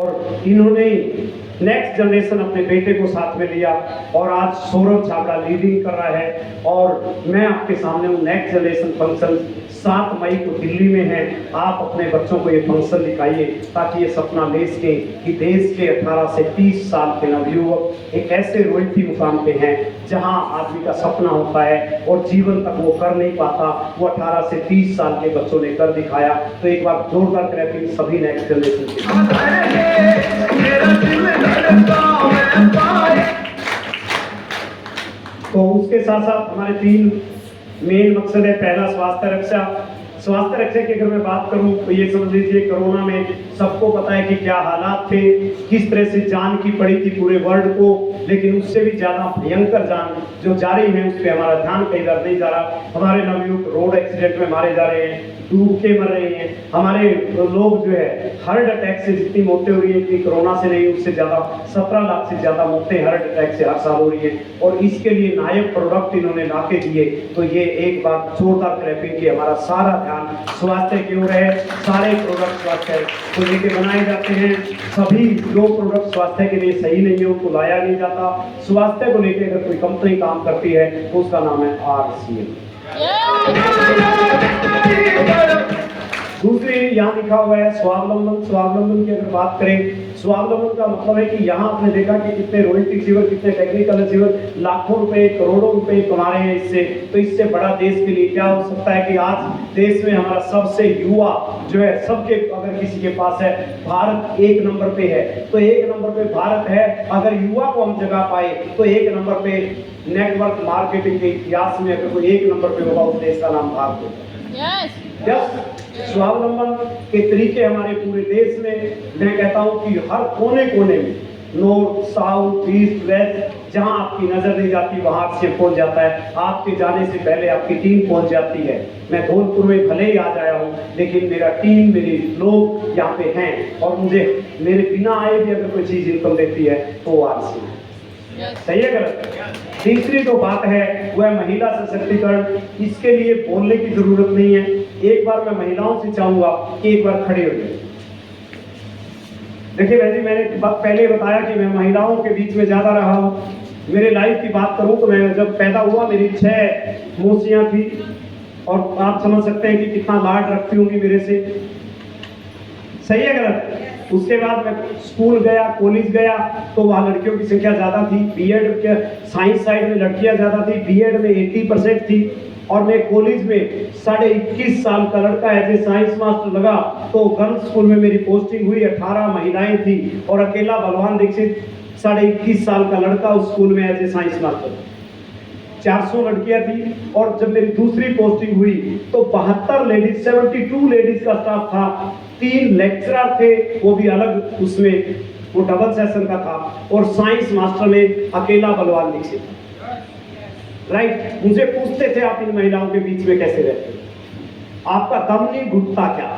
और इन्होंने next generation अपने बेटे को साथ में लिया और आज सौरभ झा का लीडिंग कर रहा है। और मैं आपके सामने हूँ, नेक्स्ट जनरेशन फंक्शन 7 मई को दिल्ली में है। आप अपने बच्चों को ये फंक्शन दिखाइए ताकि ये सपना ले सके कि देश के 18 से 30 साल के नवयुवक एक ऐसे रॉयल्टी मुकाम पे हैं जहां आदमी का सपना होता है और जीवन तक वो कर नहीं पाता, वो 18 से 30 साल के बच्चों ने कर दिखाया। तो एक बार जोरदार क्लैपिंग सभी नेक्स्ट जनरेशन के। तो उसके साथ साथ हमारे 3 मेन मकसद है। पहला स्वास्थ्य रक्षा। स्वास्थ्य रक्षा की अगर मैं बात करूं तो ये समझ लीजिए कोरोना में सबको पता है कि क्या हालात थे, किस तरह से जान की पड़ी थी पूरे वर्ल्ड को, लेकिन उससे भी ज्यादा भयंकर जान जो जा रही है उस पर हमारा ध्यान कहीं इधर नहीं जा रहा। हमारे नवयुवक रोड एक्सीडेंट में मारे जा रहे हैं, डूब के मर रहे हैं। हमारे लोग जो है हार्ट अटैक से जितनी मौतें हो रही है कि कोरोना से नहीं, उससे ज्यादा 17 लाख से ज्यादा मौतें हार्ट अटैक से हर साल हो रही है। और इसके लिए नायक प्रोडक्ट इन्होंने लाके दिए। तो ये एक बार जोरदार क्लैपिंग की, हमारा सारा ध्यान स्वास्थ्य की ओर है। सारे प्रोडक्ट स्वास्थ्य को लेके बनाए जाते हैं। सभी जो प्रोडक्ट स्वास्थ्य के लिए सही नहीं है उनको लाया नहीं जाता। स्वास्थ्य को लेकर अगर कोई कंपनी काम करती है तो उसका नाम है RCL। दूसरी यहाँ लिखा हुआ है स्वावलंबन। स्वावलंबन की अगर बात करें, स्वावलंबन का मतलब है कि यहाँ आपने देखा कि कितने रोहित रिसीवर, कितने टेक्निकल रिसीवर लाखों रुपए करोड़ों रुपए कमा रहे हैं इससे। तो इससे बड़ा देश के लिए क्या हो सकता है कि आज देश में हमारा सबसे युवा जो है, सबके अगर किसी के पास है, भारत 1 नंबर पे है। तो 1 नंबर पे भारत है। अगर युवा को हम जगा पाए तो 1 नंबर पे नेटवर्क मार्केटिंग के इतिहास में अगर कोई 1 नंबर पे होगा उस देश का नाम भारत होगा। स्वावलंबन के तरीके हमारे पूरे देश में, मैं कहता हूं कि हर कोने कोने में, नॉर्थ साउथ ईस्ट वेस्ट, जहां आपकी नजर नहीं जाती वहां से पहुंच जाता है। आपके जाने से पहले आपकी टीम पहुंच जाती है। मैं धौलपुर में भले ही आज आया हूं लेकिन मेरा टीम, मेरे लोग यहाँ पे हैं और मुझे मेरे बिना आए भी अगर कोई चीज इनकम देती है तो RCL सही है, गलत है। तीसरी जो बात है वह महिला सशक्तिकरण। इसके लिए बोलने की जरूरत नहीं है। एक बार मैं महिलाओं से चाहूंगा कि एक बार खड़े हो जाए। देखिए बहन जी, मैंने पहले बताया कि मैं महिलाओं के बीच में ज्यादा रहा हूँ। मेरे लाइफ की बात करूं तो मैं जब पैदा हुआ मेरी 6 मौसियां थी और आप समझ सकते हैं कि कितना लाड रखती होंगी मेरे से। सही है, गलत? उसके बाद मैं स्कूल गया, कॉलेज गया तो वहाँ लड़कियों की संख्या ज़्यादा थी। बीएड के साइंस साइड में लड़कियाँ ज़्यादा थी, बीएड में 80% थी। और मैं कॉलेज में 21.5 साल का लड़का एज ए साइंस मास्टर लगा तो गर्ल्स स्कूल में मेरी पोस्टिंग हुई। 18 महिलाएं थी और अकेला बलवान दीक्षित 21.5 साल का लड़का उस स्कूल में एज ए साइंस मास्टर। 400 लड़कियां थी। और जब मेरी दूसरी पोस्टिंग हुई तो 72 लेडीज, 72 लेडीज का स्टाफ था। 3 लेक्चरर थे, वो भी अलग, उसमें वो डबल सेशन का था। और साइंस मास्टर में अकेला बलवान दीक्षित। राइट, मुझे पूछते थे आप इन महिलाओं के बीच में कैसे रहते, आपका दम नहीं घुटता क्या?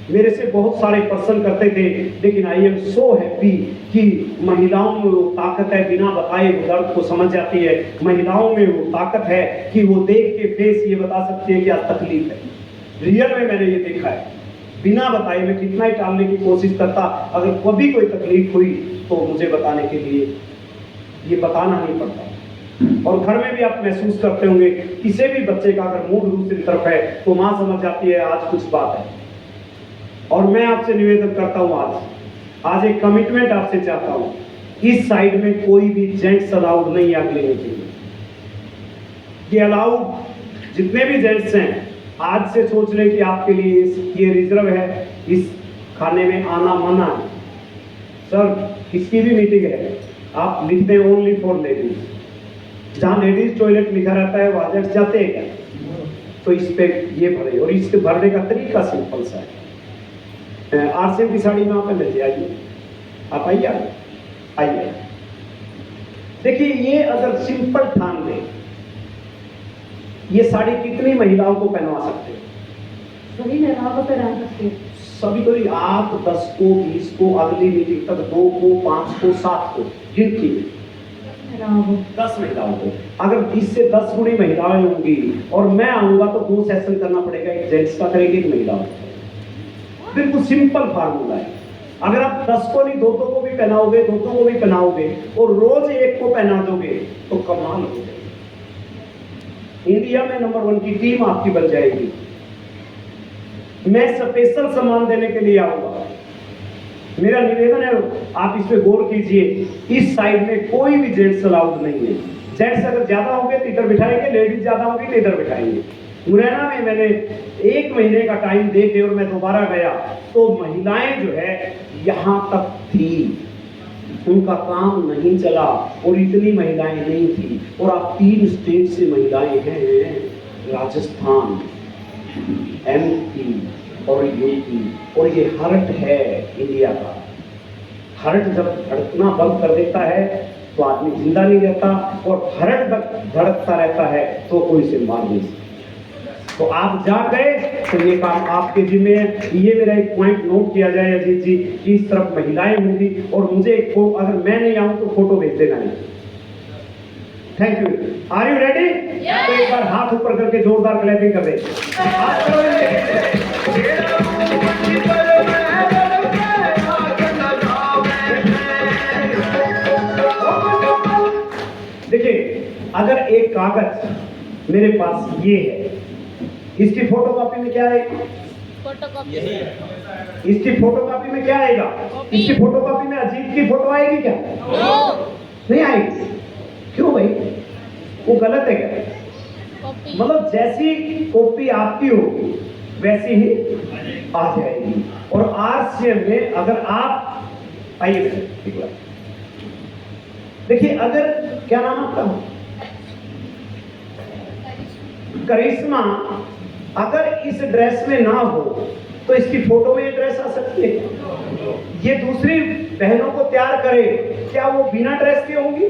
मेरे से बहुत सारे पर्सन करते थे, लेकिन आई एम सो हैप्पी कि महिलाओं में वो ताकत है, बिना बताए वो दर्द को समझ जाती है। महिलाओं में वो ताकत है कि वो देख के फेस ये बता सकती है क्या तकलीफ है। रियल में मैंने ये देखा है, बिना बताए मैं कितना ही टालने की कोशिश करता, अगर कभी कोई तकलीफ हुई तो मुझे बताने के लिए ये बताना नहीं पड़ता। और घर में भी आप महसूस करते होंगे, किसी भी बच्चे का अगर मूड दूसरी तरफ है तो माँ समझ जाती है आज कुछ बात है। और मैं आपसे निवेदन करता हूँ, आज एक कमिटमेंट आपसे चाहता हूँ, इस साइड में कोई भी जेंट्स अलाउड नहीं है अगले मीटिंग में। ये अलाउड जितने भी जेंट्स हैं आज से सोच लें कि आपके लिए ये रिजर्व है, इस खाने में आना मना है। सर किसकी भी मीटिंग है आप लिखते हैं ओनली फॉर लेडीज, जहाँ लेडीज टॉयलेट लिखा रहता है वहाँ जेंट्स जाते हैं क्या? तो इस पे ये भरे, और इसके भरने का तरीका सिंपल सा है। RCL की साड़ी में आप लेते आइए, आप आइए आइए। देखिए ये अगर सिंपल ठान ले, ये साड़ी कितनी महिलाओं को पहनवा सकते हैं? सभी महिलाओं को पहना सकते हैं। सभी को नहीं, आप 10 को 20 को अगली मीटिंग तक 2 को 5 को 7 को गिनती 10 महिलाओं को। अगर इससे 10 गुणी महिलाएं होंगी और मैं आऊंगा तो 2 सेशन करना पड़ेगा, एक जेंट्स का करेंगे एक महिलाओं का। बिल्कुल सिंपल फार्मूला है। अगर आप 10 को नहीं 2 को भी पहनाओगे, 2 को भी पहनाओगे और रोज एक को पहना दोगे तो कमाल हो जाएगी। इंडिया में नंबर 1 की टीम आपकी बन जाएगी। मैं स्पेशल सामान देने के लिए आऊंगा। मेरा निवेदन है, आप इस पे गौर कीजिए। इस साइड में कोई भी जेंट्स अलाउड नहीं है। जेंट्स अगर ज्यादा होंगे तो इधर बिठाएंगे, लेडीज ज्यादा होंगी तो इधर बिठाएंगे। मुरैना में मैंने 1 महीने का टाइम दे के और मैं दोबारा गया तो महिलाएं जो है यहाँ तक थी, उनका काम नहीं चला और इतनी महिलाएं नहीं थी। और आप 3 स्टेट से महिलाएं हैं, राजस्थान, MP और यूपी, और ये हार्ट है इंडिया का। हार्ट जब धड़कना बंद कर देता है तो आदमी जिंदा नहीं रहता, और हार्ट धड़कता रहता है तो कोई इसे मार नहीं सकता। तो आप जा गए तो ये काम आपके जिम्मे है। ये मेरा एक पॉइंट नोट किया जाए अजीत जी कि इस तरफ महिलाएं होंगी, और मुझे अगर मैं नहीं आऊं तो फोटो भेज देना नहीं। Thank you. Are you ready? तो एक बार हाथ ऊपर करके जोरदार क्लैपिंग कर दे। देखिए, अगर एक कागज मेरे पास ये है, इसकी फोटोकॉपी में क्या आएगा? फोटोकॉपी। इसकी फोटोकॉपी में क्या आएगा? इसकी फोटोकॉपी में अजीत की फोटो आएगी क्या? नहीं आएगी। क्यों भाई? वो गलत है क्या? मतलब जैसी कॉपी आपकी होगी वैसी ही आ जाएगी। और RCM में अगर आप आइए, देखिए, अगर क्या नाम आपका? करिश्मा। अगर इस ड्रेस में ना हो तो इसकी फोटो में ये ड्रेस आ सकती है। ये दूसरी बहनों को तैयार करे, क्या वो बिना ड्रेस के होंगी?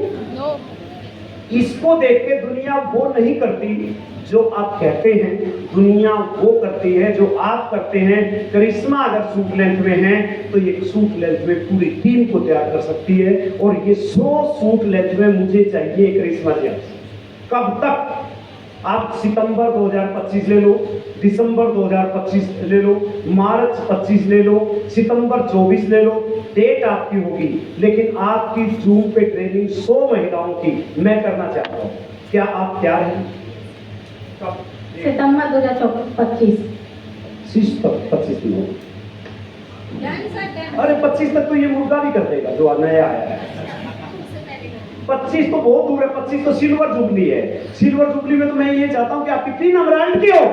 इसको देख के दुनिया वो नहीं करती जो आप कहते हैं, दुनिया वो करती है जो आप करते हैं। करिश्मा अगर सूट लेंथ में है तो ये सूट लेंथ में पूरी टीम को तैयार कर सकती है, और ये 100 सूट लेंथ में मुझे चाहिए करिश्मा जी। कब तक? आप सितंबर 2025 ले लो, दिसंबर 2025 ले लो, मार्च 25 ले लो, सितंबर 24 ले लो, डेट आपकी होगी। लेकिन आपकी जून पे ट्रेनिंग 100 महिलाओं की मैं करना चाहता हूँ। क्या आप तैयार हैं? सितंबर 2025। 25 दिन। अरे 25 तक तो ये मुर्गा भी कर देगा जो नया आया है। 25 तो बहुत दूर है। 25 तो सिल्वर जुबली है। सिल्वर जुबली में तो मैं ये चाहता हूं कि आप कितनी नम्रांड की हो।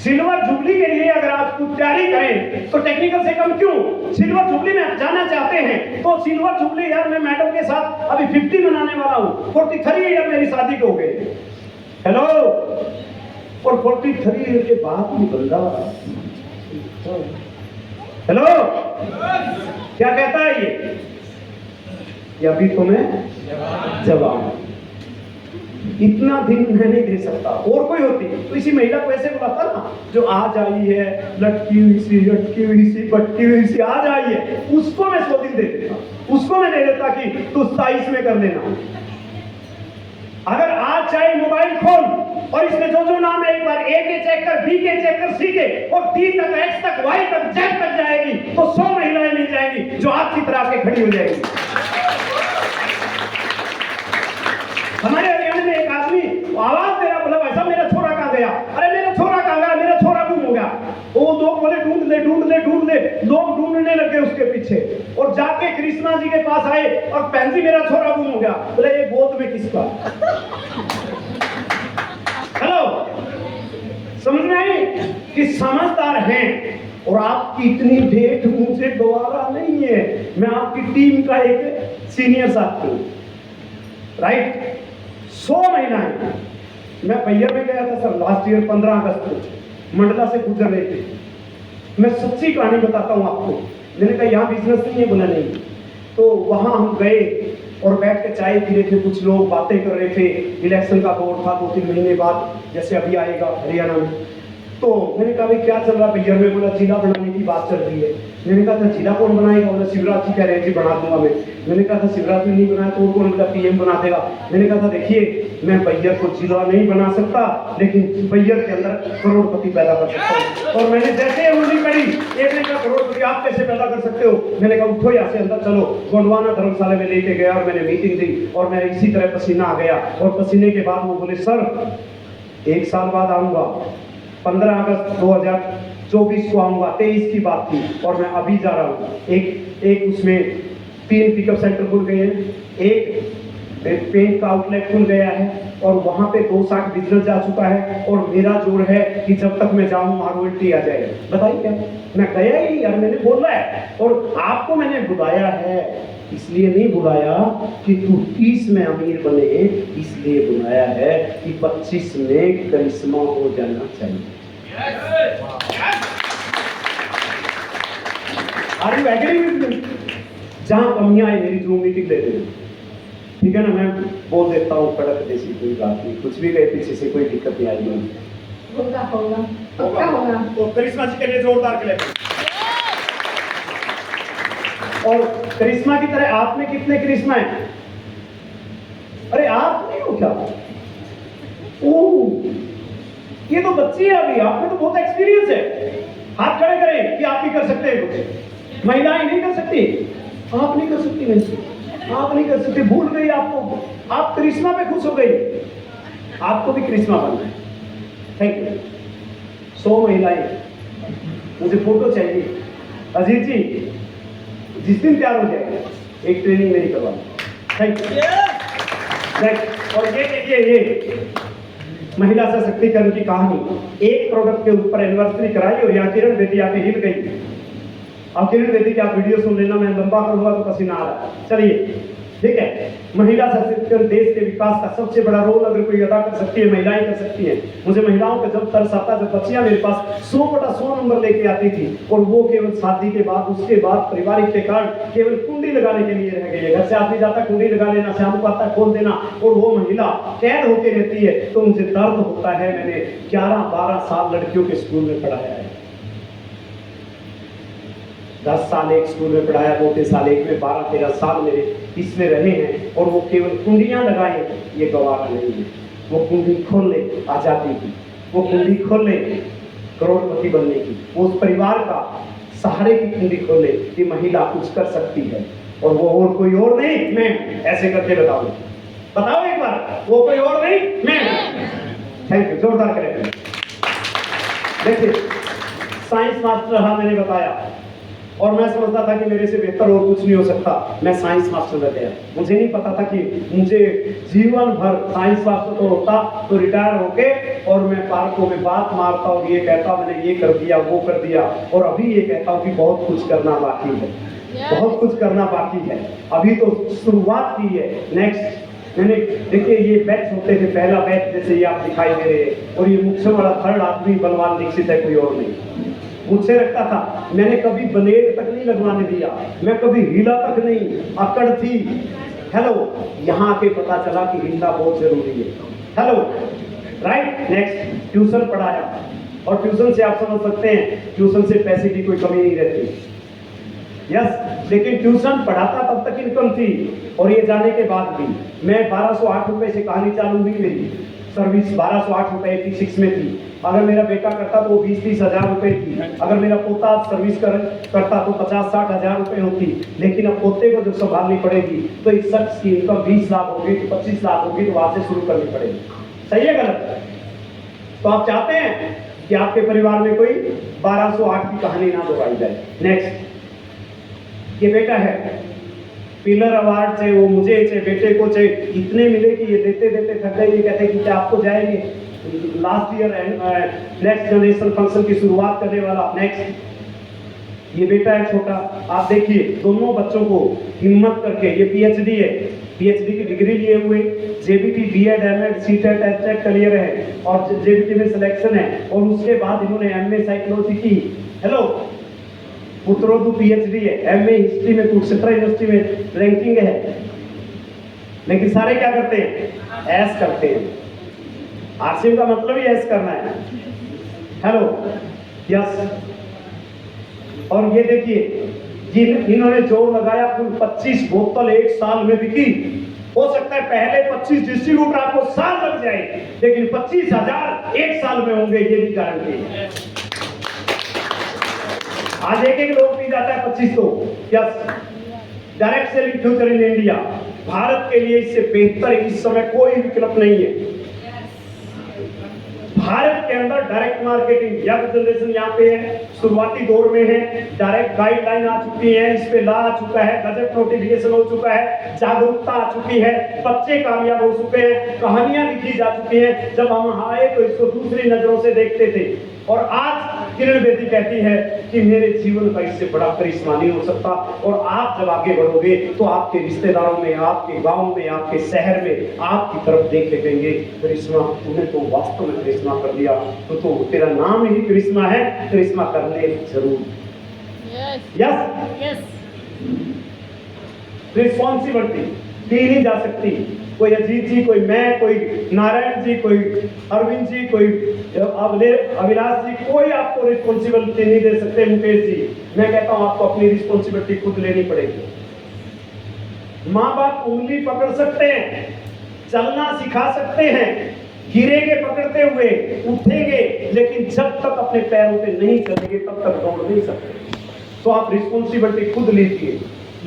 सिल्वर जुबली के लिए अगर आप कुछ तैयारी करें तो टेक्निकल से कम क्यों, सिल्वर जुबली में जाना चाहते हैं तो सिल्वर जुबली यार, मैं मैडम के साथ अभी 50 मनाने वाला हूँ। 43 ईयर मेरी शादी को हो गए। हेलो। और 43 ईयर के बाद भी बंदा, हेलो, क्या कहता है ये अभी तो मैं जवान, इतना दिन मैं नहीं दे सकता। और कोई होती तो इसी महिला को ऐसे बुलाता ना, जो आज आई है लटकी हुई सी, लटकी हुई सी, बटकी हुई सी, आज आई है, उसको मैं 100 दिन दे देता, उसको मैं दे देता कि तू 27 में कर लेना। अगर आज चाहे मोबाइल खोल और इसमें जो जो नाम है एक बार A के चेक कर, B के चेक कर, C के, और D तक, X तक, Y तक, Z तक जाएगी तो 100 महिलाएं मिल जाएंगी जो आपकी तरह के खड़ी हो जाएगी। हमारे हरियाणा में एक आदमी आवाज दे रहा, बोला भाई साहब मेरा छोरा कहाँ गया? अरे मेरा छोरा कहाँ गया? मेरा छोरा गुम हो गया। वो लोग बोले ढूंढ ले ढूंढ ले ढूंढ ले, लोग ढूंढने लगे उसके पीछे, और जाके कृष्णा जी के पास आए और बहन जी मेरा छोरा गुम हो गया। बोले ये गोद में किसका? हेलो, समझ में आई कि समझदार हैं। और आपकी इतनी भेंट मुझे दोबारा नहीं है। मैं आपकी टीम का एक सीनियर साथी हूं, राइट। 100 महिलाएं। मैं बैयर में गया था सर लास्ट ईयर 15 अगस्त को, मंडला से गुजर रहे थे। मैं सच्ची कहानी बताता हूँ आपको। मैंने कहा यहाँ बिजनेस नहीं है, बोला नहीं। तो वहाँ हम गए और बैठ के चाय पी रहे थे, कुछ लोग बातें कर रहे थे। इलेक्शन का दौर था 2-3 महीने बाद, जैसे अभी आएगा हरियाणा में। तो मैंने कहा भाई क्या चल रहा है बैयर में? बोला जिला बनाने बनाने की बात चल रही है। मैंने कहा था जिला कौन बनाएगा, बोला शिवराज जी कह रहे हैं जी बना दूंगा मैं। मैंने कहा था शिवराज जी नहीं बनाया तो कौन, बोला पीएम बना देगा। मैंने कहा था देखिए मैं बैयर को जिला नहीं बना सकता, लेकिन बैयर के अंदर करोड़पति पैदा कर सकता हूँ। और मैंने जैसे उंगली करी, एक ने कहा करोड़पति आप कैसे पैदा कर सकते हो। मैंने कहा उठो यहाँ से अंदर चलो। गोंडवाना धर्मशाला में लेके गया और मैंने मीटिंग दी और मैं इसी तरह पसीना आ गया। और पसीने के बाद वो बोले सर 1 साल बाद आऊंगा, 15 अगस्त 2024 को आऊंगा। 23 की बात थी और मैं अभी जा रहा हूँ। एक उसमें 3 पिकअप सेंटर खुल गए हैं, एक पेंट का आउटलेट खुल गया है और वहां पे 2 साल बिजनेस जा चुका है। और मेरा जोर है कि जब तक मैं जाऊं वहां रॉयल्टी आ जाए। बताइए क्या, मैं गया ही यार, मैंने बोला है। और आपको मैंने बुलाया है, इसलिए नहीं बुलाया कि तू 30 में अमीर बने, इसलिए बुलाया है कि 25 में करिश्मा हो जाना चाहिए। Are you agree with me? जहां कमियां है मेरी जूम मीटिंग ले लेना, ठीक है ना। मैं बोल देता हूँ कड़क जैसी कोई बात नहीं, कुछ भी गए पीछे से कोई दिक्कत नहीं आई। होगा होगा पक्का होगा। तो करिश्मा जी के लिए जोरदार क्लैप। और करिश्मा की तरह आप में कितने करिश्मा है? अरे आप नहीं हो क्या? ओह ये तो बच्ची है अभी, आप में तो बहुत एक्सपीरियंस है। हाथ खड़े करें कि आप भी कर सकते हैं कुछ। महिलाएं नहीं कर सकती, आप नहीं कर सकती वैसे, आप नहीं कर सकते, भूल गई आपको। आप करिश्मा पे खुश हो गई, आपको भी करिश्मा बनना है। Thank you. 100 महिलाएं, मुझे फोटो चाहिए। अजीत जी जिस दिन तैयार हो जाए एक ट्रेनिंग मेरी करवा। Thank you. और ये देखिए ये महिला सशक्तिकरण की कहानी। एक प्रोडक्ट के ऊपर एनिवर्सरी कराई और यहाँ किरण बेटी आके हिल गई। अब किरण बेटी की आप वीडियो सुन लेना, मैं लंबा करूंगा तो पसीना आ रहा है। चलिए ठीक है। महिला सशक्तिकरण देश के विकास का सबसे बड़ा रोल अगर कोई अदा कर सकती है, महिलाएं कर सकती हैं। मुझे महिलाओं का जब तरस आता, जब बच्चियां मेरे पास 100/100 नंबर लेके आती थी और वो केवल शादी के बाद, उसके बाद पारिवारिक के कारण केवल कुंडी लगाने के लिए रह गई है। घर से आदमी जाता कुंडी लगा लेना, शाम को आता खोल देना, और वो महिला कैद होकर रहती है। तो मुझे दर्द होता है। मैंने 11-12 साल लड़कियों के स्कूल में पढ़ाया है, 10 साल एक स्कूल में पढ़ाया, 2 साल एक में, 12-13 साल मेरे इसमें रहे हैं। और वो केवल कुंडियां लगाए, ये गवारा नहीं है। वो कुंडी खोल ले आजादी की, वो कुंडी खोल ले करोड़पति बनने की, वो उस परिवार का सहारे की कुंडी खोल ले कि महिला कुछ कर सकती है। और वो और कोई और नहीं, मैं। ऐसे करके बताओ एक बार, वो कोई और नहीं, मैं। थैंक यू, जोरदार करें। देखिए साइंस मास्टर रहा, मैंने बताया, और मैं समझता था कि मेरे से बेहतर और कुछ नहीं हो सकता। मैं साइंस मास्टर बन गया। मुझे नहीं पता था कि मुझे जीवन भर साइंस मास्टर तो होता तो रिटायर होके और मैं पार्कों में बात मारता और ये कहता मैंने ये कर दिया, वो कर दिया, और अभी ये कहता हूँ कि बहुत कुछ करना बाकी है, बहुत कुछ करना बाकी है। अभी तो शुरुआत की है। नेक्स्ट मैंने देखिए ये बैच होते थे, पहला बैच जैसे ये आप दिखाई दे रहे हैं, और ये मुख्य वाला 3rd आदमी बलवान दीक्षित है, कोई और नहीं। मुझसे रखता था, मैंने कभी ब्लेड तक नहीं लगवाने दिया, मैं कभी हिला तक नहीं, अकड़ थी। हेलो, यहाँ आके पता चला कि हिलना बहुत जरूरी है। Hello, right. नेक्स्ट ट्यूशन पढ़ाया, और ट्यूशन से आप समझ सकते हैं, ट्यूशन से पैसे की कोई कमी नहीं रहती। यस, लेकिन ट्यूशन पढ़ाता तब तक इनकम थी, और ये जाने के बाद भी मैं 1208 रुपए से कहानी चालू हुई। मेरी सर्विस 1208 रुपए 86 में थी। अगर मेरा बेटा करता तो वो 20-30 हजार रुपए थी। अगर मेरा पोता सर्विस करता तो 50-60 हजार रुपए होती। लेकिन अब पोते को जब संभालनी पड़ेगी तो इस शख्स की इनकम 20 लाख होगी, तो 25 लाख होगी, तो वहां से शुरू करनी पड़ेगी। सही है गलत? तो आप चाहते हैं कि आपके परिवार में कोई 1208 की कहानी ना दोहराई जाए। नेक्स्ट, ये बेटा है, पिलर अवार्ड चाहे वो मुझे चाहे बेटे को चाहे इतने मिले कि ये देते देते थक गए। ये कहते कि क्या आपको जाएंगे last year next generation function की शुरुआत करने वाला। नेक्स्ट, ये बेटा है छोटा, आप देखिए दोनों बच्चों को हिम्मत करके, ये पीएचडी है, पीएचडी की डिग्री लिए हुए, JBT, BEd, MEd, CTET, HTET clear है और जेबीटी में सिलेक्शन है, और उसके बाद इन्होंने एमए साइकोलॉजी की। हेलो, उत्तरोत्तर पीएचडी है, एमए हिस्ट्री में कुरुक्षेत्र यूनिवर्सिटी में रैंकिंग है। लेकिन सारे क्या करते हैं? ऐस करते हैं। आरसीएम का मतलब ही ऐस करना है। हेलो, यस, और ये देखिए इन्होंने जोर लगाया कुल 25 बोतल एक साल में बिकी। हो सकता है पहले 25 डिस्ट्रीब्यूटर आपको साल लग जाए, लेकिन 25,000 एक साल में होंगे, ये भी गारंटी है। आज एक लोग पी जाता है 25 तो yes. Direct selling future in India, Bharat के लिए इससे बेहतर इस समय कोई विकल्प नहीं है। भारत के अंदर डायरेक्ट मार्केटिंग यंग जनरेशन यहाँ पे है, शुरुआती दौर में है। डायरेक्ट गाइडलाइन आ चुकी है, इस पे ला आ चुका है, गजट नोटिफिकेशन हो चुका है, जागरूकता आ चुकी है, बच्चे कामयाब हो चुके हैं, कहानियां लिखी जा चुकी हैं। जब हम आए तो इसको दूसरी नजरों से देखते थे, और आज किरण बेदी कहती है कि मेरे जीवन का इससे बड़ा करिश्मा नहीं हो सकता। और आप जब आगे बढ़ोगे तो आपके रिश्तेदारों में, आपके गांव में, आपके शहर में आपकी तरफ देख के कहेंगे करिश्मा, तूने तो वास्तव में करिश्मा कर दिया, तो तेरा नाम ही करिश्मा है, करिश्मा करने जरूर। यस रिस्पॉन्सिबिलिटी ली नहीं जा सकती। कोई अजीत जी, कोई मैं, कोई नारायण जी, कोई अरविंद जी, कोई अविनाश जी, कोई आपको रिस्पॉन्सिबिलिटी नहीं दे सकते। मुकेश जी, मैं कहता हूं आपको अपनी रिस्पॉन्सिबिलिटी खुद लेनी पड़ेगी। माँ बाप उंगली पकड़ सकते हैं, चलना सिखा सकते हैं, गिरेंगे पकड़ते हुए, उठेंगे, लेकिन जब तक अपने पैरों पे नहीं चलेंगे तब तक दौड़ नहीं सकते। तो आप रिस्पॉन्सिबिलिटी खुद लीजिए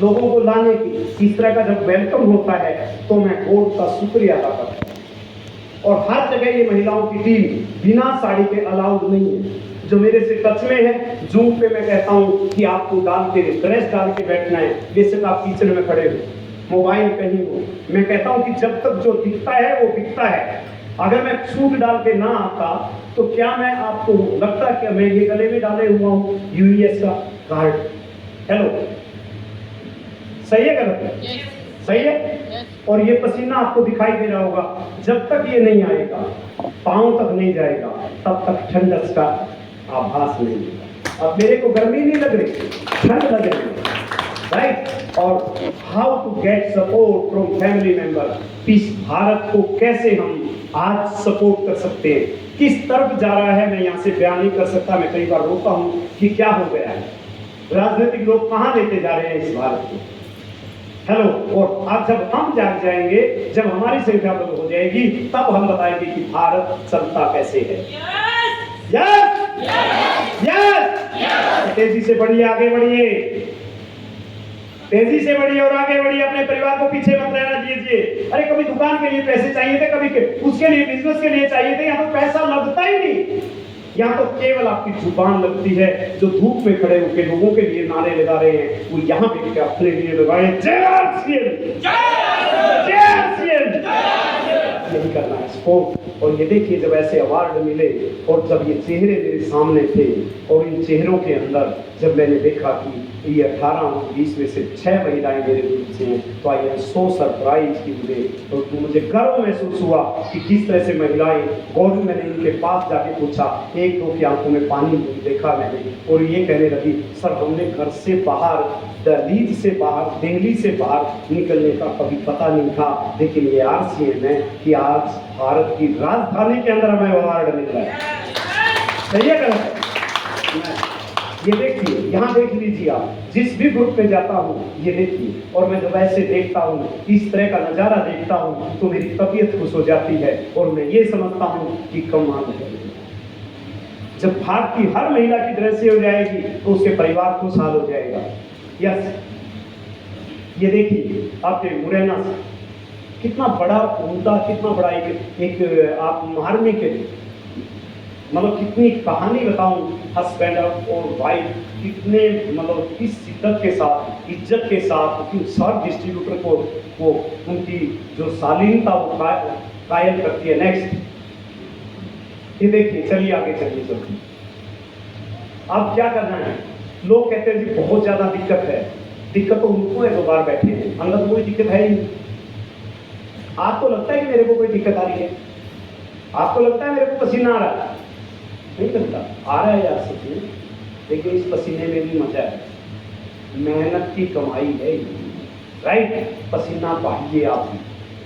लोगों को लाने की। इस तरह का जब वेलकम होता है तो मैं गॉड का शुक्रिया अदा करता हूँ। और हर जगह ये महिलाओं की टीम बिना साड़ी के अलाउड नहीं है। जो मेरे से टच में है, जूम पे मैं कहता हूँ कि आपको डाल के ड्रेस डाल के बैठना है, बेशक आप किचन में खड़े हो, मोबाइल कहीं हो। मैं कहता हूँ कि जब तक जो दिखता है वो दिखता है। अगर मैं सूट डाल के ना आता तो क्या मैं आपको लगता कि मैं ये गले में डाले हुआ हूँ यूएस का कार्ड? हेलो, सही है गलत है? सही है। और ये पसीना आपको दिखाई दे रहा होगा, जब तक ये नहीं आएगा, पांव तक नहीं जाएगा, तब तक ठंडक का आभास नहीं होगा। अब मेरे को गर्मी नहीं लग रही, ठंड लग रही, राइट। और how to get support from family member, इस भारत को कैसे हम आज सपोर्ट कर सकते हैं, किस तरफ जा रहा है, मैं यहाँ से बयान नहीं कर सकता। मैं कई बार रोता हूँ कि क्या हो गया है, राजनीतिक लोग कहाँ लेते जा रहे हैं इस भारत को। हेलो, और आज जब हम जाग जाएंगे, जब हमारी संख्या बंद हो जाएगी, तब हम बताएंगे कि भारत चलता कैसे है। यस यस, तेजी से बढ़िए, आगे बढ़िए, तेजी से बढ़िए और आगे बढ़िए। अपने परिवार को पीछे मत रहना दीजिए। अरे कभी दुकान के लिए पैसे चाहिए थे, कभी उसके लिए बिजनेस के लिए चाहिए थे, यहाँ तो पैसा लगता ही नहीं। यहाँ तो केवल आपकी जुबान लगती है। जो धूप में खड़े होकर लोगों के लिए नारे लगा रहे हैं, वो यहाँ पे अपने लिए लगाए जय सीएम, जय सीएम, यही करना है इसको। और ये देखिए, जब ऐसे अवार्ड मिले और जब ये चेहरे मेरे सामने थे, और इन चेहरों के अंदर जब मैंने देखा कि ये 18-20 में से 6 महिलाएं मेरे ग्रुप से हैं, तो आई एम सो सरप्राइज कि मुझे गर्व महसूस हुआ कि किस तरह से महिलाएं। और मैंने इनके पास जाके पूछा, एक दो की आंखों में पानी देखा मैंने, और ये कहने लगी, सर हमने घर से बाहर, दहलीज से बाहर, दिल्ली से बाहर निकलने का कभी पता नहीं था, लेकिन ये RCM है कि आज भारत की राजधानी के अंदर हमें अवार्ड मिल रहा है। सही है गलत? ये देखिए, यहाँ देख लीजिए आप, जिस भी ग्रुप में जाता हूँ ये देखिए, और मैं जब ऐसे देखता हूँ, इस तरह का नज़ारा देखता हूँ, तो मेरी तबीयत खुश हो जाती है, और मैं ये समझता हूँ कि कमाल है। जब भारत की हर महिला की ड्रेसें हो जाएगी तो उसके परिवार खुशहाल हो जाएगा। यस, ये देखिए आपके मुरैना से कितना बड़ा उम्दा, कितना बड़ा एक आप मार्मिक, मतलब कितनी कहानी बताऊं, हस्बैंड और वाइफ कितने, मतलब किस शिद्दत के साथ, इज्जत के साथ सब डिस्ट्रीब्यूटर को वो उनकी जो शालीनता वो कायल करती है। नेक्स्ट, ये देखिए, चलिए आगे चलिए। चलिए अब क्या करना है? लोग कहते हैं जी बहुत ज्यादा दिक्कत है। दिक्कत तो उनको है जो बाहर बैठे हैं, अंदर कोई दिक्कत है ही नहीं। आपको लगता है कि मेरे को कोई दिक्कत आ रही है? आपको लगता है मेरे को पसीना आ रहा है? नहीं लगता, आ रहा है यार सच में, लेकिन इस पसीने में भी मजा है, मेहनत की कमाई है, राइट। पसीना बहाइए आप भी,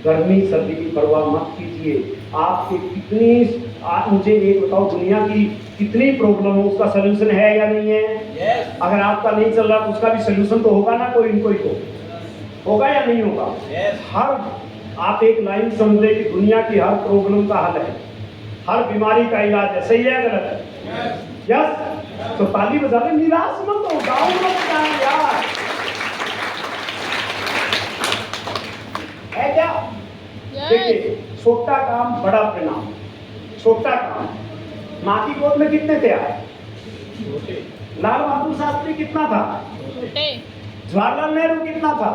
गर्मी सर्दी की परवाह मत कीजिए। आपके कितनी, आप मुझे एक बताओ, दुनिया की कितनी प्रॉब्लम है, उसका सलूशन है या नहीं है? अगर आपका नहीं चल रहा तो उसका भी सोल्यूशन तो होगा ना, कोई इनको ही तो होगा या नहीं होगा। हर आप एक लाइन समझे कि दुनिया की हर प्रॉब्लम का हल है, हर बीमारी का इलाज है। सही है गलत है? यस। तो ताली बजा ले, निराश मत हो, डाउन मत जाए यार, है क्या? देखिए, छोटा काम बड़ा परिणाम। छोटा काम, माँ की गोद में कितने थे आए? लाल बहादुर शास्त्री कितना था? जवाहरलाल नेहरू कितना था?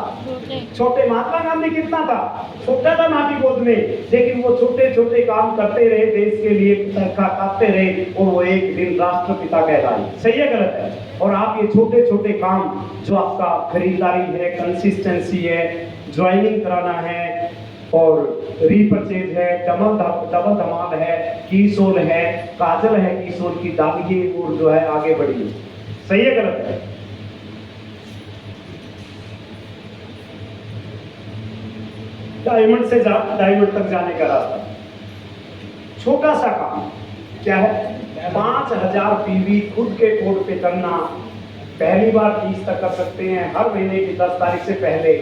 छोटे। महात्मा गांधी कितना था? छोटा था माँ की गोद में, लेकिन वो छोटे छोटे काम करते रहे, देश के लिए करते रहे, और वो एक दिन राष्ट्रपिता कहलाए। सही है गलत है? और आप ये छोटे छोटे काम जो आपका खरीदारी है, कंसिस्टेंसी है, ज्वाइनिंग कराना है, और रीपरचेज है, डबल धमाल है, कीसोल है, काजल है, कीसोल की डालिए और जो है आगे बढ़िए। सही है गलत है? डायमंड से डायमंड तक जाने का रास्ता, छोटा सा काम क्या है? 5000 पीवी खुद के कोड पे करना। पहली बार 30 तक कर सकते हैं, हर महीने की 10 तारीख से पहले।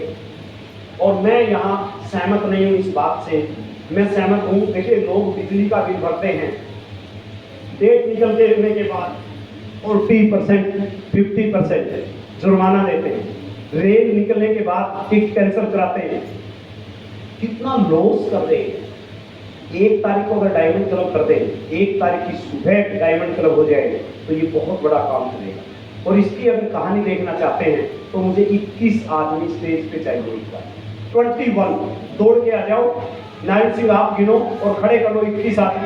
और मैं यहाँ सहमत नहीं हूँ इस बात से, मैं सहमत हूँ। देखिए, लोग बिजली का बिल भरते हैं, डेट निकलते रहने के बाद 40% 50% जुर्माना देते हैं। रेल निकलने के बाद टिकट कैंसिल कराते हैं। कितना लॉस कर रहे हैं। 1 तारीख को अगर डायमंड क्लब कर दें, 1 तारीख की सुबह डायमंड क्लब हो जाए तो ये बहुत बड़ा काम करेगा। और इसकी अगर कहानी देखना चाहते हैं तो मुझे 21 आदमी स्टेज पे चाहिए। एक बार 21 दौड़ के आ जाओ। नारायण सिंह आप गिनो और खड़े कर लो 21 आदमी।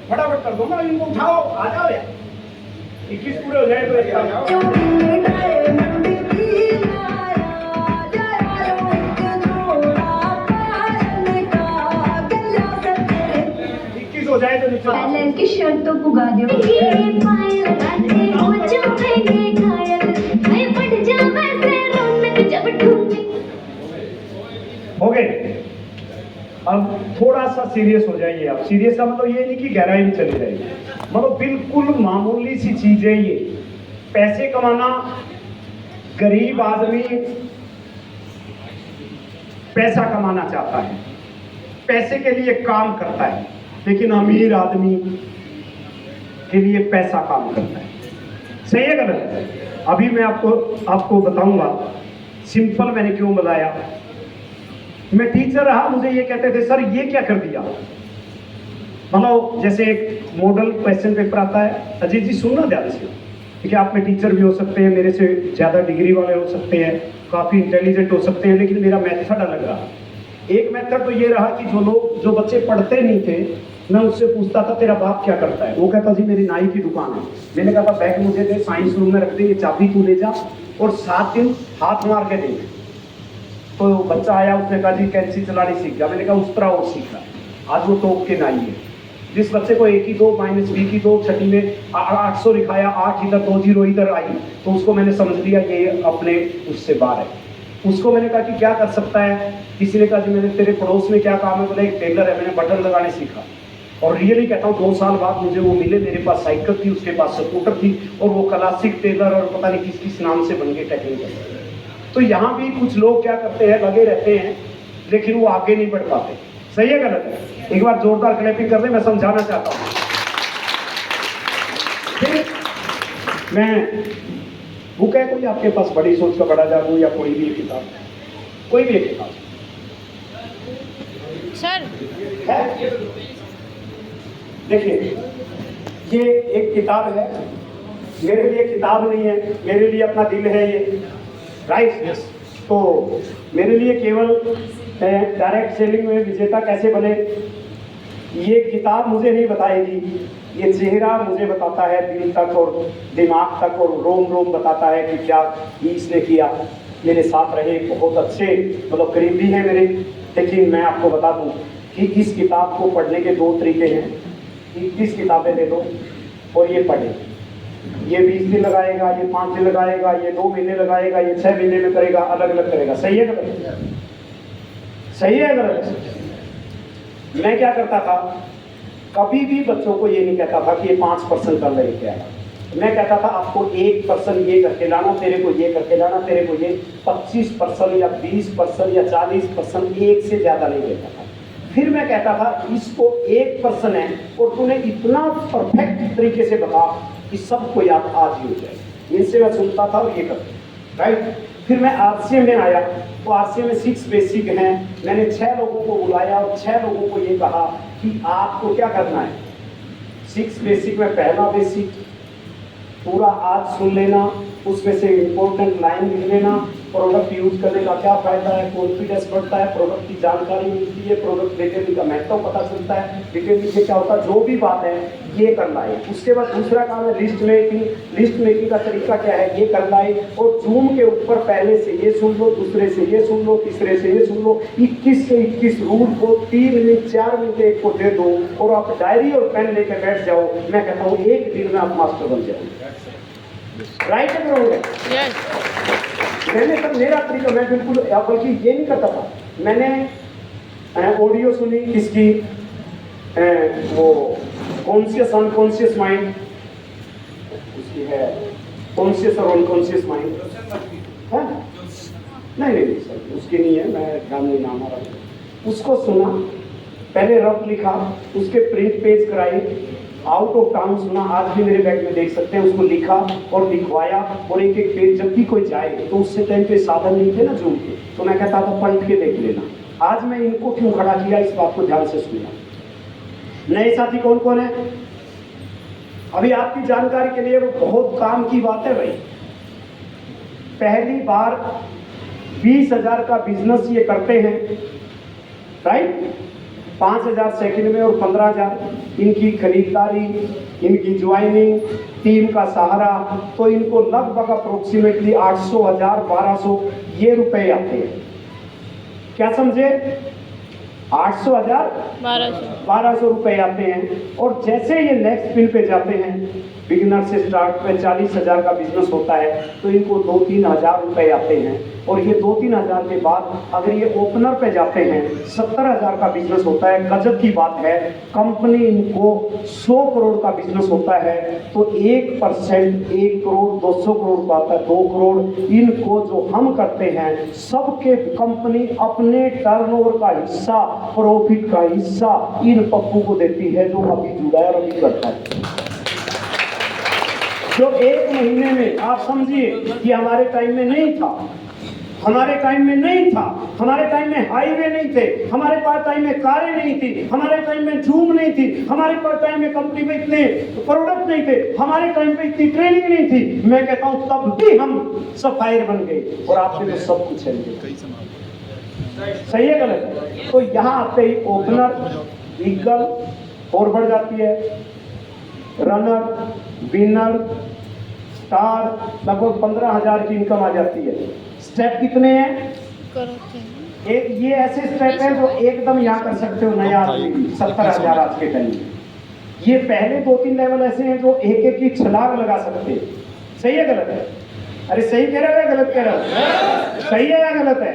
फटाफट कर दो ना, इनको उठाओ, आ जाओ यार। 21 पूरे हो जाए तो एक काम। हो जाए तो पहले की शर्त तो पुगा दो। हो गए। अब थोड़ा सा सीरियस हो जाइए आप। सीरियस का मतलब ये नहीं कि गहराई में चले जाइए, मतलब बिल्कुल मामूली सी चीज है ये। पैसे कमाना, गरीब आदमी पैसा कमाना चाहता है, पैसे के लिए काम करता है, लेकिन अमीर आदमी के लिए पैसा काम करता है। सही है गलत है? अभी मैं आपको बताऊंगा सिंपल मैंने क्यों बताया। मैं टीचर रहा, मुझे ये कहते थे सर ये क्या कर दिया। मतलब जैसे एक मॉडल क्वेश्चन पेपर आता है, अजीत जी सुनना ध्यान से, ठीक है? आप में टीचर भी हो सकते हैं, मेरे से ज़्यादा डिग्री वाले हो सकते हैं, काफ़ी इंटेलिजेंट हो सकते हैं, लेकिन मेरा मेथड अलग रहा। एक मेथड तो ये रहा कि जो बच्चे पढ़ते नहीं थे, मैं उससे पूछता था तेरा बाप क्या करता है। वो कहता जी मेरी नाई की दुकान है। मैंने कहा बैग मुझे दे, साइंस रूम में रख दे, ये चाबी तू ले जा और 7 दिन हाथ मार के दे। तो बच्चा आया, उसने कहा जी कैंची चलानी सीख गया। मैंने कहा उस तरह और सीख रहा। आज वो टॉप के नाई है। जिस बच्चे को 1 की 2 माइनस बी की 2 छठी में 800 लिखाया, 8 इधर 2 0 इधर आई, तो उसको मैंने समझ लिया ये अपने उससे बाहर है। उसको मैंने कहा कि क्या कर सकता है। किसी ने कहा जी मैंने तेरे पड़ोस में क्या काम है। बोला एक टेलर है, मैंने बटन लगाने सीखा। और रियली कहता हूँ 2 साल बाद मुझे वो मिले, मेरे पास साइकिल थी, उसके पास स्कूटर थी, और वो क्लासिक टेलर और पता नहीं किस किस नाम से बन गए टेक्निकल। तो यहाँ भी कुछ लोग क्या करते हैं, लगे रहते हैं, लेकिन वो आगे नहीं बढ़ पाते। सही है गलत है? एक बार जोरदार क्लैपिंग कर दे, मैं समझाना चाहता हूँ। मैं बुक है कोई आपके पास, बड़ी सोच का बड़ा जादू या कोई भी किताब, कोई भी एक किताब सर है? देखिए ये एक किताब है, मेरे लिए किताब नहीं है, मेरे लिए अपना दिल है ये, राइट? तो मेरे लिए केवल डायरेक्ट सेलिंग में विजेता कैसे बने ये किताब मुझे नहीं बताएगी, ये चेहरा मुझे बताता है, दिल तक और दिमाग तक और रोम रोम बताता है कि क्या इसने किया। मेरे साथ रहे, बहुत अच्छे मतलब करीबी हैं मेरे, लेकिन मैं आपको बता दूं कि इस किताब को पढ़ने के 2 तरीके हैं। 21 किताबें ले लो और ये पढ़े, ये 20 दिन लगाएगा, ये 5 दिन लगाएगा, ये 2 महीने लगाएगा, ये 6 महीने में करेगा, अलग अलग करेगा। सही है गलत? सही है गलत? मैं क्या करता था, कभी भी बच्चों को ये नहीं कहता था कि ये 5% कर लेके आया, मैं कहता था आपको 1% ये करके लाना, तेरे को ये करके लाना, तेरे को ये 25% या 20% या 40%, एक से ज्यादा नहीं देता था। फिर मैं कहता था इसको 1% है और तूने इतना परफेक्ट तरीके से बता कि सबको याद आज ही हो जाए। इनसे मैं सुनता था और ये करता, राइट? फिर मैं आरसीएम में आया, तो आरसीएम में 6 बेसिक हैं। मैंने 6 लोगों को बुलाया और 6 लोगों को ये कहा कि आपको क्या करना है। 6 बेसिक में पहला बेसिक पूरा आज सुन लेना, उसमें से इम्पोर्टेंट लाइन लिख लेना, प्रोडक्ट यूज करने का क्या फायदा है, कॉन्फिडेंस बढ़ता है, प्रोडक्ट की जानकारी मिलती है, प्रोडक्ट डिटेलिंग का महत्व पता चलता है, डिटेलिंग से क्या होता है, जो भी बात है ये करना है। उसके बाद दूसरा काम है लिस्ट मेकिंग। लिस्ट मेकिंग का तरीका क्या है, ये करना है। और जूम के ऊपर पहले से ये सुन लो, दूसरे से ये सुन लो, तीसरे से ये सुन लो। 21 से 21 रूल को 3 मिनट 4 मिनट एक को दे दो और आप डायरी और पेन लेकर बैठ जाओ। मैं कहता हूँ 1 दिन में आप मास्टर बन जाओगे। राइट है करोगे? मैंने सब मेरा तरीका, मैं बिल्कुल बल्कि ये नहीं करता था। मैंने ऑडियो सुनी किसकी, वो कॉन्शियस अनकॉन्शियस माइंड, उसकी है कॉन्शियस और अनकॉन्शियस माइंड है? नहीं सर उसकी नहीं है, मैं ध्यान नहीं नाम आ रहा। उसको सुना, पहले रफ लिखा, उसके प्रिंट पेज कराई, आउट ऑफ टाउन सुना, आज भी मेरे बैग में देख सकते हैं। उसको लिखा और लिखवाया और एक एक पेज जब भी कोई जाए, तो उससे टाइम पे साधन नहीं थे ना जूम के, तो मैं कहता था पलट के देख लेना। आज मैं इनको क्यों खड़ा किया, इस बात को ध्यान से सुनना। नए साथी कौन कौन है? अभी आपकी जानकारी के लिए वो बहुत काम की बात है भाई। पहली बार 20,000 का बिजनेस ये करते हैं, राइट? 5,000 सेकंड में और 15,000 इनकी खरीदारी, इनकी ज्वाइनिंग, टीम का सहारा, तो इनको लगभग अप्रोक्सीमेटली 800, 1000, 1200 ये रुपए आते हैं। क्या समझे? 800, 1000, 1200 रुपए आते हैं। और जैसे ये नेक्स्ट पिन पे जाते हैं, बिगिनर से स्टार्ट पे 40,000 का बिजनेस होता है, तो इनको 2-3 हज़ार रुपए आते हैं। और ये 2-3 हज़ार के बाद अगर ये ओपनर पे जाते हैं, 70,000 का बिजनेस होता है। गजब की बात है, कंपनी इनको 100 करोड़ का बिजनेस होता है, तो 1% 1 करोड़ 200 करोड़ का आता है, 2 करोड़ इनको जो हम करते हैं, सबके कंपनी अपने टर्नओवर का हिस्सा, प्रॉफिट का हिस्सा इन पप्पू को देती है, जो अभी जुड़ा है और अभी करता है। जो 1 महीने में आप समझिए कि हमारे टाइम में नहीं था, हमारे टाइम में नहीं था, हमारे टाइम में हाईवे नहीं थे, हमारे पास टाइम में कारें नहीं थी, हमारे टाइम में जूम नहीं थी, हमारे पास टाइम में कंपनी में इतने प्रोडक्ट नहीं थे, हमारे टाइम में इतनी ट्रेनिंग नहीं थी। मैं कहता हूं तब भी हम सफायर बन गए और आपके तो सब कुछ है। सही है गलत? तो यहां आते ही ओपनर, ईगल और बढ़ जाती है, रनर, विनर, स्टार, लगभग 15,000 की इनकम आ जाती है। स्टेप कितने हैं? एक ये ऐसे स्टेप है जो एकदम यहाँ कर सकते हो नया आदमी 70,000 आज के टाइम में। ये पहले 2-3 लेवल ऐसे हैं जो एक एक की छलांग लगा सकते हैं। सही है गलत है? अरे सही कह रहे हो या गलत कह रहे हो? सही है या गलत है?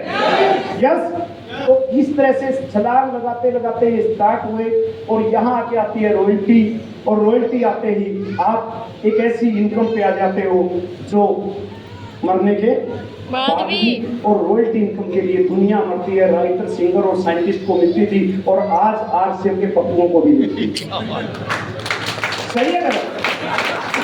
यस। तो इस तरह से छलांग लगाते लगाते ये स्टार्ट हुए और यहाँ आके आती है रॉयल्टी, और रॉयल्टी आते ही आप एक ऐसी इनकम पे आ जाते हो जो मरने के बाद भी, और रॉयल्टी इनकम के लिए दुनिया मरती है, राइटर, सिंगर और साइंटिस्ट को मिलती थी, और आज आरसीएम के पप्पुओं को भी मिलती है। सही है गलत?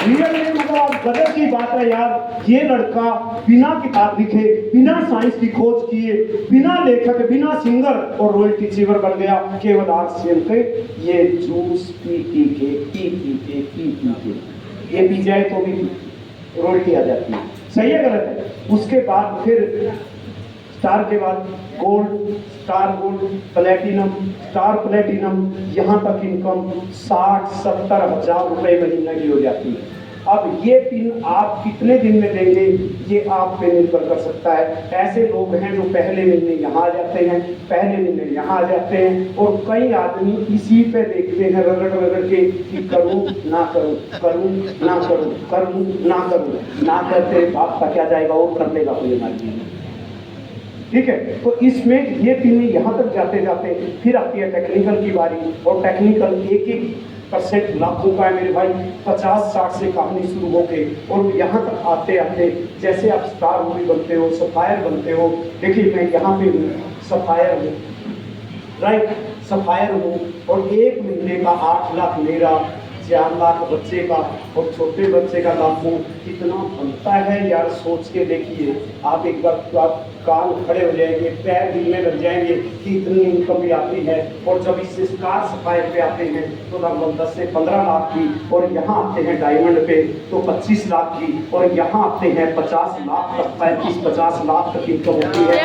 रियल में तो गजब की बात है यार, ये लड़का बिना किताब लिखे, बिना साइंस की खोज किए, बिना लेखक, बिना सिंगर और रॉयल्टी अचीवर बन गया केवल आरसीएम के ये जूस पी के ये पी जाए तो भी रॉयल्टी आ जाती है। सही है गलत है? उसके बाद फिर स्टार के बाद gold, star gold, platinum, star platinum, यहाँ तक इनकम 60-70 हजार रुपए महीने की हो जाती है। अब ये पिन आप कितने दिन में देंगे ये आप पे निर्भर कर सकता है। ऐसे लोग हैं जो पहले महीने यहाँ आ जाते हैं, पहले महीने यहाँ आ जाते हैं, और कई आदमी इसी पे देखते हैं रगड़ के कि करूँ ना करूँ, करूँ ना करूँ, करूँ ना करूँ, ना करते बाप का क्या जाएगा और कर लेगा कोई हमारी। ठीक है, तो इसमें ये पिन यहाँ तक जाते जाते फिर आती है टेक्निकल की बारी, और टेक्निकल एक % लाखों का है मेरे भाई, 50-60 से कहानी शुरू होके और यहाँ तक आते आते जैसे आप स्टार मूवी बनते हो, सफायर बनते हो। देखिए मैं यहाँ पे सफायर हूँ, राइट, सफायर हूँ, और 1 महीने का 8 लाख मेरा, 4 लाख बच्चे का, और छोटे बच्चे का लाखों, कितना बनता है यार, सोच के देखिए। आप एक बार आप कान खड़े हो जाएंगे, पैर हिलने लग जाएंगे कि इतनी इनकम भी आती है। और जब इस स्टार सफायर पे आते हैं तो लगभग 10 से 15 लाख की, और यहाँ आते हैं डायमंड पे तो 25 लाख की, और यहाँ आते हैं 50 लाख तक, 35-50 लाख तक इनकम होती है।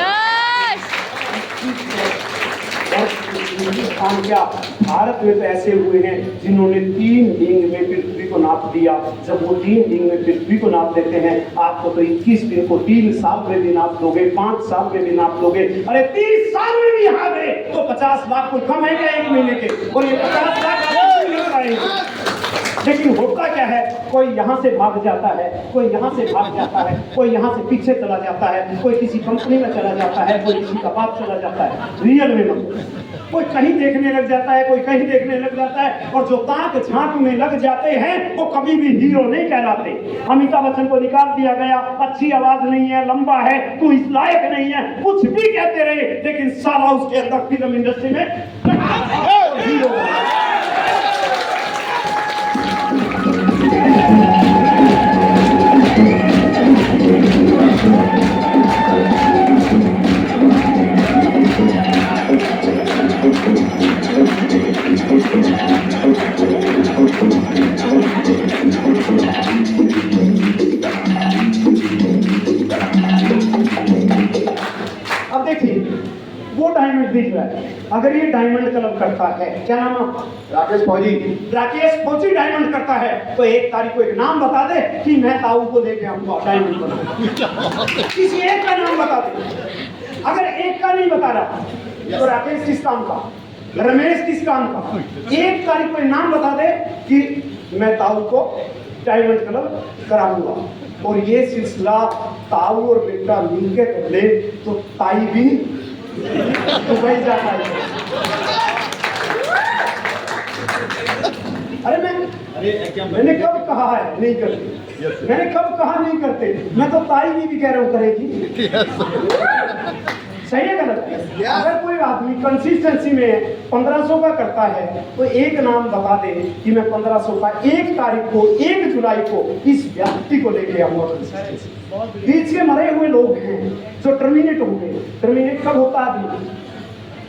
हिंदुस्तान क्या, भारत में तो ऐसे हुए हैं जिन्होंने 3 दिन में पृथ्वी को नाप दिया। जब वो 3 दिन में पृथ्वी को नाप देते हैं, आपको तो 21 दिन को 3 साल में भी नाप दोगे, 5 साल में भी नाप दोगे, अरे 30 साल में भी यहाँ गए तो 50 लाख कोई कम है क्या 1 महीने के? और ये 50 लाख लेकिन होता क्या है, कोई यहाँ से भाग जाता है, कोई यहाँ से भाग जाता है, कोई यहाँ से पीछे चला जाता है, कोई किसी कंपनी में चला जाता है, कोई किसी का बाप चला जाता है, रियल में मतलब कोई कहीं देखने लग जाता है, कोई कहीं देखने लग जाता है, और जो ताक झांक में लग जाते हैं वो कभी भी हीरो नहीं कहलाते। अमिताभ बच्चन को निकाल दिया गया, अच्छी आवाज नहीं है, लंबा है, तू इस लायक नहीं है, कुछ भी कहते रहे, लेकिन साला उसके अंदर फिल्म इंडस्ट्री में हीरो। अब देखिए वो डायमंड दिख रहा है, अगर ये डायमंड क्लब करता है, क्या नाम है? राकेश फौजी। राकेश फौजी डायमंड करता है, तो 1 तारीख को एक नाम बता दे कि मैं ताऊ को लेके आऊंगा डायमंड बना। किसी एक का नाम बता दे। अगर एक का नहीं बता रहा तो राकेश किस काम का, रमेश किस काम का, 1 तारीख को नाम बता दे कि मैं ताऊ को डायमंड क्लब कराऊंगा। और ये सिलसिला ताऊ और बेटा मिलकर कर ले तो ताई भी दुबई जाता है। अरे मैंने कब कहा है नहीं करते, मैंने कब कहा नहीं करते, मैं तो ताई भी कह रहा हूँ करेगी। सही है गलत है? अगर कोई आदमी कंसिस्टेंसी में 1500 का करता है तो एक नाम बता दे कि मैं 1500 का 1 तारीख को 1 जुलाई को इस व्यक्ति को लेके आऊंगा। बीच के मरे हुए लोग हैं जो टर्मिनेट हो गए। टर्मिनेट कब होता है आदमी?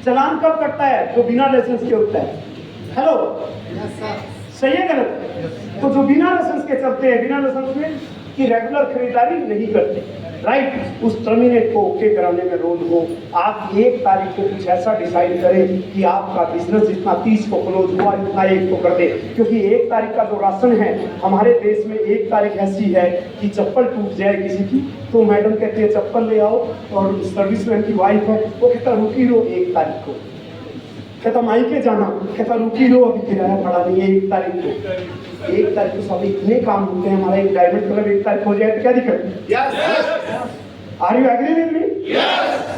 चलान कब कटता है? जो बिना लाइसेंस के होता है। हेलो, सही है गलत है? तो जो बिना लाइसेंस के चलते हैं, बिना लाइसेंस में की रेगुलर खरीदारी नहीं करते, राइट, उस टर्मिनेट को ओके कराने में रोल हो। आप 1 तारीख को कुछ ऐसा डिसाइड करें कि आपका बिजनेस जितना 30 को क्लोज हुआ इतना 1 को कर दे। क्योंकि 1 तारीख का जो राशन है हमारे देश में, 1 तारीख ऐसी है कि चप्पल टूट जाए किसी की तो मैडम कहती है चप्पल ले आओ, और सर्विसमैन की वाइफ है वो कहता रुकी रहो 1 तारीख को, कहता मायके जाना, कहता रुकी रहो अभी किराया पड़ा नहीं है 1 तारीख को। 1 तारीख को सब इतने काम होते हैं, हमारा एक डायमंड क्लब 1 तारीख हो जाए तो क्या दिक्कत? Are you agree with me?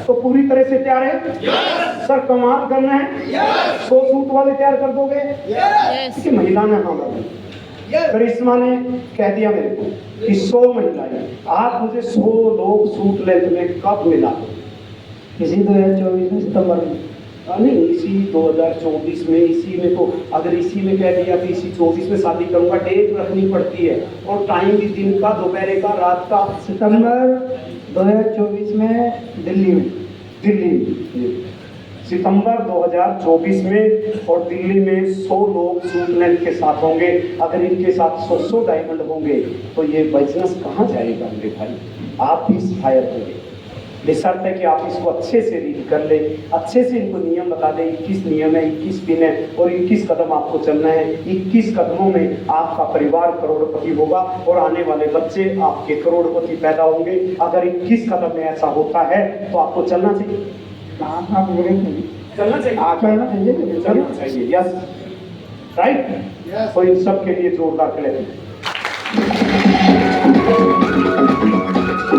तो पूरी तरह से तैयार है? सर कमाल करना है? 100 सूट वाले तैयार कर दोगे? क्योंकि महिला ने हाँ बोला, करिश्मा ने कह दिया मेरे को कि 100 महिलाएं, आप मुझे 100 लोग सूट लेंथ में कब मिला? किसी 2024 में सितंबर में नहीं इसी 2024 में, इसी में तो अगर इसी में कह दिया कि इसी 24 में शादी करूंगा, डेट रखनी पड़ती है और टाइम भी दिन का, दोपहर का, रात का। सितंबर 2024 में दिल्ली में। सितंबर 2024 में और दिल्ली में 100 लोग सूट लेंथ के साथ होंगे। अगर इनके साथ 100 डायमंड होंगे तो ये बिजनेस कहाँ जाएगा मेरे भाई? आप भी इंस्पायर होंगे। बेशर्त है कि आप इसको अच्छे से रीड कर ले, अच्छे से इनको नियम बता दें। 21 नियम है, 21 पिन है और 21 कदम आपको चलना है। 21 कदमों में आपका परिवार करोड़पति होगा और आने वाले बच्चे आपके करोड़पति पैदा होंगे। अगर 21 कदम में ऐसा होता है तो आपको चलना चाहिए। आप बोले चलना चाहिए, चलना चाहिए। Yes, right. तो इन सब के लिए जोरदार क्लैप।